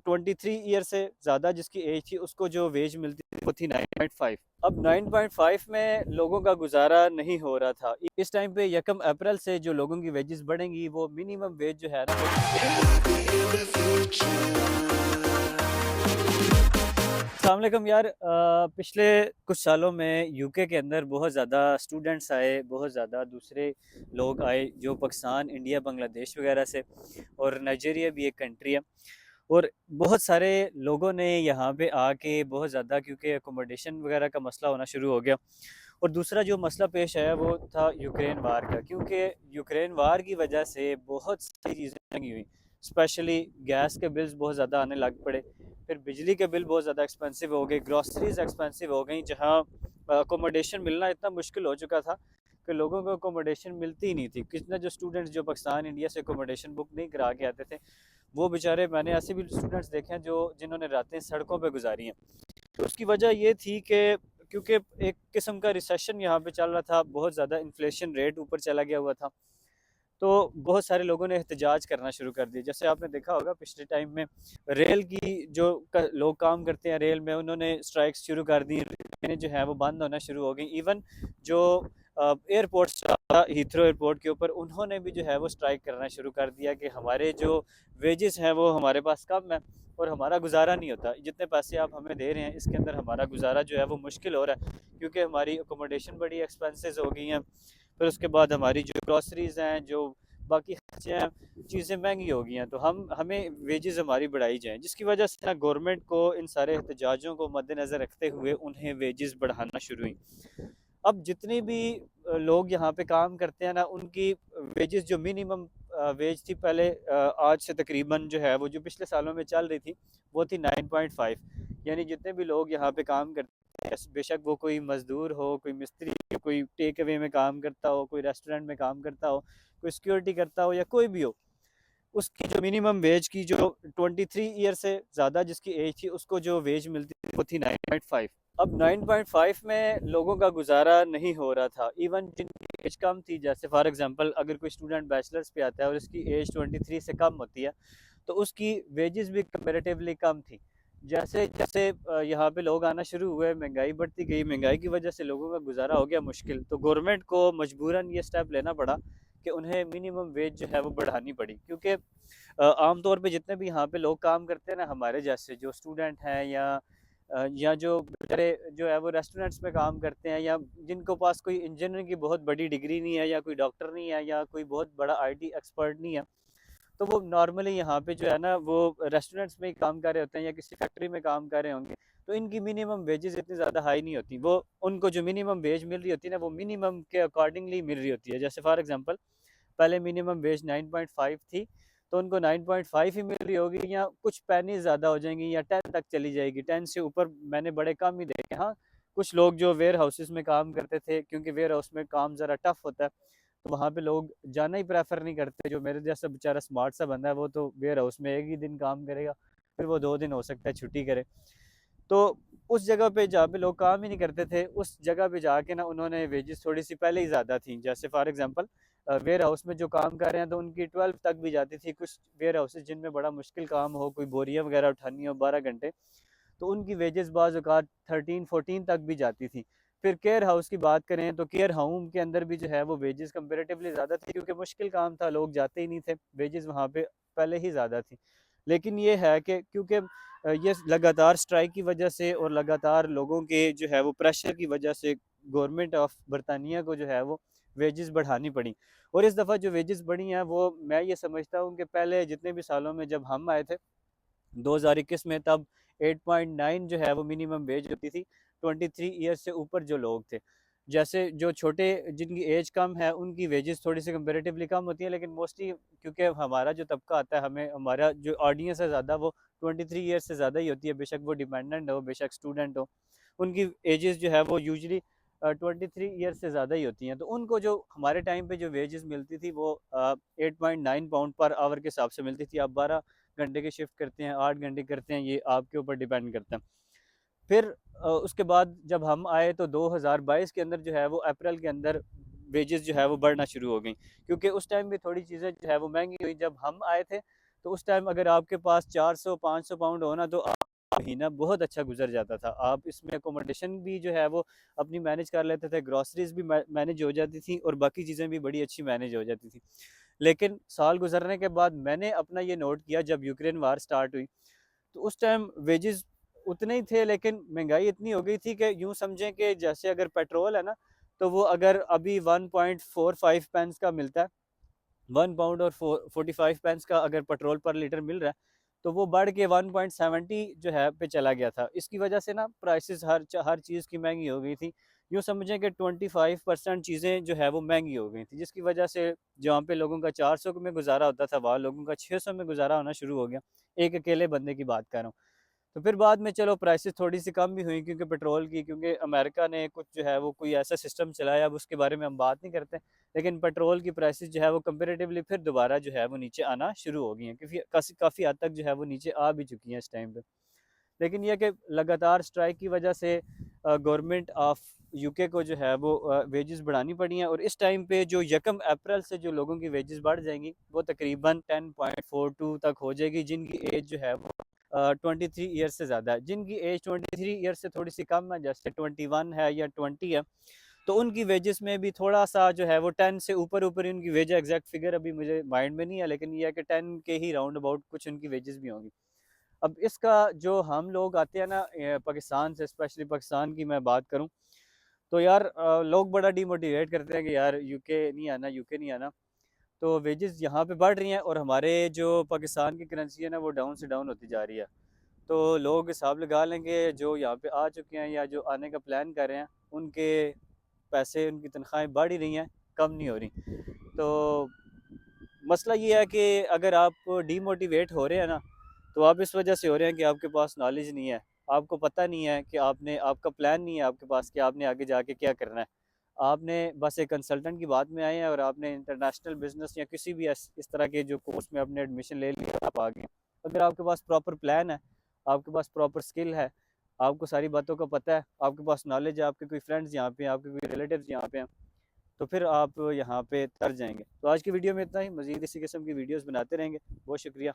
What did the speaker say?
23 year से ज़्यादा जिसकी एज थी उसको जो वेज मिलती थी वो थी 9.5। अब 9.5 में लोगों का गुजारा नहीं हो रहा था। इस टाइम पे 1 अप्रैल से जो लोगों की वेजेस बढ़ेंगी वो मिनिमम वेज जो है ना अस्सलाम वालेकुम यार। पिछले कुछ सालों में यूके के अंदर बहुत ज़्यादा स्टूडेंट्स आए, बहुत ज़्यादा दूसरे लोग आए जो पाकिस्तान, इंडिया, बांग्लादेश वगैरह से, और नाइजीरिया भी एक कंट्री है। और बहुत सारे लोगों ने यहाँ पे आके बहुत ज़्यादा, क्योंकि अकोमोडेशन वगैरह का मसला होना शुरू हो गया। और दूसरा जो मसला पेश आया वो था यूक्रेन वार का, क्योंकि यूक्रेन वार की वजह से बहुत सारी चीज़ें महंगी हुई। स्पेशली गैस के बिल्स बहुत ज़्यादा आने लग पड़े, फिर बिजली के बिल बहुत ज़्यादा एक्सपेंसिव हो गए, ग्रॉसरीज एक्सपेंसिव हो गई, जहाँ अकोमोडेशन मिलना इतना मुश्किल हो चुका था कि लोगों को अकोमोडेशन मिलती ही नहीं थी। कितने जो स्टूडेंट्स जो पाकिस्तान, इंडिया से अकोमोडेशन बुक नहीं करा के आते थे, वो बेचारे, मैंने ऐसे भी स्टूडेंट्स देखे हैं जो जिन्होंने रातें सड़कों पर गुजारी हैं। तो उसकी वजह ये थी कि क्योंकि एक किस्म का रिसेशन यहाँ पे चल रहा था, बहुत ज़्यादा इन्फ्लेशन रेट ऊपर चला गया हुआ था। तो बहुत सारे लोगों ने एहतजाज करना शुरू कर दिया। जैसे आपने देखा होगा पिछले टाइम में रेल की जो लोग काम करते हैं रेल में, उन्होंने स्ट्राइक्स शुरू कर दी, ट्रेनें जो है वो बंद होना शुरू हो गई। इवन जो एयरपोर्ट था हीथ्रो एयरपोर्ट के ऊपर, उन्होंने भी जो है वो स्ट्राइक करना शुरू कर दिया कि हमारे जो वेजेस हैं वो हमारे पास कम है और हमारा गुजारा नहीं होता, जितने पैसे आप हमें दे रहे हैं इसके अंदर हमारा गुजारा जो है वो मुश्किल हो रहा है, क्योंकि हमारी अकोमोडेशन बड़ी एक्सपेंसेस हो गई हैं। फिर उसके बाद हमारी जो ग्रॉसरीज हैं, जो बाकी खर्चे हैं, चीज़ें महंगी हो गई हैं, तो हमें वेजेस हमारी बढ़ाई जाएँ, जिसकी वजह से ना गवर्नमेंट को इन सारे एहतजाजों को मद्देनज़र रखते हुए उन्हें वेजेस बढ़ाना शुरू हुई। अब जितने भी लोग यहाँ पे काम करते हैं ना, उनकी वेजेस जो मिनिमम वेज थी पहले, आज से तकरीबन जो है वो जो पिछले सालों में चल रही थी वो थी 9.5। यानी जितने भी लोग यहाँ पे काम करते हैं, बेशक वो कोई मज़दूर हो, कोई मिस्त्री, कोई टेक अवे में काम करता हो, कोई रेस्टोरेंट में काम करता हो, कोई सिक्योरिटी करता हो, या कोई भी हो, उसकी जो मिनिमम वेज की जो 23 ईयर से ज़्यादा जिसकी एज थी उसको जो वेज मिलती थी वो थी 9.5। अब 9.5 में लोगों का गुजारा नहीं हो रहा था। इवन जिनकी एज कम थी, जैसे फॉर एग्जांपल अगर कोई स्टूडेंट बैचलर्स पे आता है और उसकी एज 23 से कम होती है, तो उसकी वेजेस भी कंपेरेटिवली कम थी। जैसे जैसे यहाँ पे लोग आना शुरू हुए, महंगाई बढ़ती गई, महंगाई की वजह से लोगों का गुजारा हो गया मुश्किल, तो गवर्नमेंट को मजबूरन ये स्टेप लेना पड़ा कि उन्हें मिनिमम वेज जो है वो बढ़ानी पड़ी। क्योंकि आम तौर पे जितने भी यहाँ पे लोग काम करते हैं ना, हमारे जैसे जो स्टूडेंट हैं, या जो बेचारे जो है वो रेस्टोरेंट्स में काम करते हैं, या जिनको पास कोई इंजीनियरिंग की बहुत बड़ी डिग्री नहीं है, या कोई डॉक्टर नहीं है, या कोई बहुत बड़ा आईटी एक्सपर्ट नहीं है, तो वो नॉर्मली यहाँ पे जो है ना वो रेस्टोरेंट्स में ही काम कर रहे होते हैं या किसी फैक्ट्री में काम कर रहे होंगे। तो इनकी मिनिमम वेजेस इतनी ज़्यादा हाई नहीं होती, वो उनको जो मिनिमम वेज मिल रही होती है ना, वो मिनिमम के अकॉर्डिंगली मिल रही होती है। जैसे फॉर एग्जांपल पहले मिनिमम वेज 9.5 थी, तो उनको 9.5 ही मिल रही होगी, या कुछ पैनी ज़्यादा हो जाएंगी, या 10 तक चली जाएगी। 10 से ऊपर मैंने बड़े कम ही देखे। हाँ, कुछ लोग जो वेयर हाउसेस में काम करते थे, क्योंकि वेयर हाउस में काम ज़रा टफ होता है, तो वहाँ पे लोग जाना ही प्रेफर नहीं करते। जो मेरे जैसा बेचारा स्मार्ट सा बंदा है, वो तो वेयर हाउस में एक ही दिन काम करेगा, फिर वो 2 दिन हो सकता है छुट्टी करे। तो उस जगह पे जहाँ पे लोग काम ही नहीं करते थे, उस जगह पे जाके ना उन्होंने वेजेस थोड़ी सी पहले ही ज़्यादा थी। जैसे फॉर एग्जांपल वेयर हाउस में जो काम कर रहे हैं, तो उनकी 12 तक भी जाती थी। कुछ वेयर हाउसेस जिनमें बड़ा मुश्किल काम हो, कोई बोरियां वगैरह उठानी हो 12 घंटे, तो उनकी वेजेस बाज़ औक़ात 13-14 तक भी जाती थी। फिर केयर हाउस की बात करें तो केयर होम के अंदर भी जो है वो वेजेस कंपेरेटिवली ज़्यादा थी, क्योंकि मुश्किल काम था, लोग जाते ही नहीं थे, वेजेस वहाँ पे पहले ही ज़्यादा थी। लेकिन ये है कि क्योंकि ये लगातार स्ट्राइक की वजह से और लगातार लोगों के जो है वो प्रेशर की वजह से गवर्नमेंट ऑफ बरतानिया को जो है वो वेजेस बढ़ानी पड़ी। और इस दफ़ा जो वेजेस बढ़ी हैं वो मैं ये समझता हूँ कि पहले जितने भी सालों में जब हम आए थे 2021 में, तब 8.9 जो है वो मिनिमम वेज होती थी 23 ईयर से ऊपर जो लोग थे। जैसे जो छोटे जिनकी एज कम है उनकी वेजेस थोड़ी सी कंपेरेटिवली कम होती है, लेकिन मोस्टली क्योंकि हमारा जो तबका आता है, हमें हमारा जो ऑडियंस है ज़्यादा वो 23 ईयर से ज़्यादा ही होती है, बेशक वो डिपेंडेंट हो, बेशक स्टूडेंट हो। उनकी एजेस जो है वो यूजली 23 ईयर से ज़्यादा ही होती हैं। तो उनको जो हमारे टाइम पे जो वेजेस मिलती थी वो 8.9 पाउंड पर आवर के हिसाब से मिलती थी। अब 12 घंटे की शिफ्ट करते हैं, 8 घंटे करते हैं, ये आपके ऊपर डिपेंड करता है। फिर उसके बाद जब हम आए तो 2022 के अंदर जो है वो अप्रैल के अंदर वेजेस जो है वो बढ़ना शुरू हो गई, क्योंकि उस टाइम भी थोड़ी चीज़ें जो है वो महंगी हुई। जब हम आए थे तो उस टाइम अगर आपके पास 400-500 पाउंड हो ना, तो महीना बहुत अच्छा गुजर जाता था। आप इसमें अकोमोडेशन भी जो है वो अपनी मैनेज कर लेते थे, ग्रॉसरीज भी मैनेज हो जाती थी और बाकी चीज़ें भी बड़ी अच्छी मैनेज हो जाती थी। लेकिन साल गुजरने के बाद मैंने अपना ये नोट किया, जब यूक्रेन वार स्टार्ट हुई तो उस टाइम वेजेस उतने ही थे, लेकिन महंगाई इतनी हो गई थी कि यूँ समझें कि जैसे अगर पेट्रोल है ना, तो वो अगर अभी 1.45 पेंस का मिलता है, 1 पाउंड और 45 पेंस का अगर पेट्रोल पर लीटर मिल रहा है, तो वो बढ़ के 1.70 जो है पे चला गया था। इसकी वजह से ना प्राइसेस हर चीज़ की महंगी हो गई थी। यूँ समझें कि 25% चीज़ें जो है वो महंगी हो गई थी, जिसकी वजह से जहाँ पे लोगों का 400 में गुजारा होता था, वहाँ लोगों का 600 में गुजारा होना शुरू हो गया। एक अकेले बंदे की बात कर रहा हूँ। तो फिर बाद में चलो प्राइसेस थोड़ी सी कम भी हुई, क्योंकि पेट्रोल की, क्योंकि अमेरिका ने कुछ जो है वो कोई ऐसा सिस्टम चलाया, अब उसके बारे में हम बात नहीं करते। लेकिन पेट्रोल की प्राइसेस जो है वो कंपेरेटिवली फिर दोबारा जो है वो नीचे आना शुरू हो गई हैं, क्योंकि काफ़ी हद तक जो है वो नीचे आ भी चुकी हैं इस टाइम पे। लेकिन यह कि लगातार स्ट्राइक की वजह से गवर्नमेंट ऑफ यूके को जो है वो वेजेस बढ़ानी पड़ी हैं, और इस टाइम पे जो 1 अप्रैल से जो लोगों की वेजेस बढ़ जाएंगी वो तकरीबन 10.42 तक हो जाएगी, जिनकी एज जो है वो 23 ईयर्स से ज़्यादा है। जिनकी एज 23 ईयर्स से थोड़ी सी कम है, जैसे 21 है या 20 है, तो उनकी वेजेस में भी थोड़ा सा जो है वो 10 से ऊपर ऊपर उनकी वेज, एग्जैक्ट फिगर अभी मुझे माइंड में नहीं है, लेकिन यह है कि 10 के ही राउंड अबाउट कुछ उनकी वेजेस भी होंगी। अब इसका जो हम लोग आते हैं ना पाकिस्तान से, स्पेशली पाकिस्तान की मैं बात करूं, तो यार लोग बड़ा डिमोटिवेट करते हैं कि यार यूके नहीं आना, यूके नहीं आना। तो वेजेस यहाँ पे बढ़ रही हैं और हमारे जो पाकिस्तान की करेंसी है ना वो डाउन से डाउन होती जा रही है। तो लोग हिसाब लगा लेंगे जो यहाँ पे आ चुके हैं या जो आने का प्लान कर रहे हैं, उनके पैसे, उनकी तनख्वाहें बढ़ ही रही हैं, कम नहीं हो रही। तो मसला ये है कि अगर आप डीमोटिवेट हो रहे हैं ना, तो आप इस वजह से हो रहे हैं कि आपके पास नॉलेज नहीं है, आपको पता नहीं है कि आपने, आपका प्लान नहीं है आपके पास कि आपने आगे जाके क्या करना है। आपने बस एक कंसल्टेंट की बात में आए हैं और आपने इंटरनेशनल बिजनेस या किसी भी इस तरह के जो कोर्स में आपने एडमिशन ले लिया, आप आ गए। अगर आपके पास प्रॉपर प्लान है, आपके पास प्रॉपर स्किल है, आपको सारी बातों का पता है, आपके पास नॉलेज है, आपके कोई फ्रेंड्स यहाँ पे हैं, आपके कोई रिलेटिव्स यहाँ पे हैं, तो फिर आप यहाँ पे तर जाएंगे। तो आज की वीडियो में इतना ही, मज़ीद इसी किस्म की वीडियोस बनाते रहेंगे। बहुत शुक्रिया।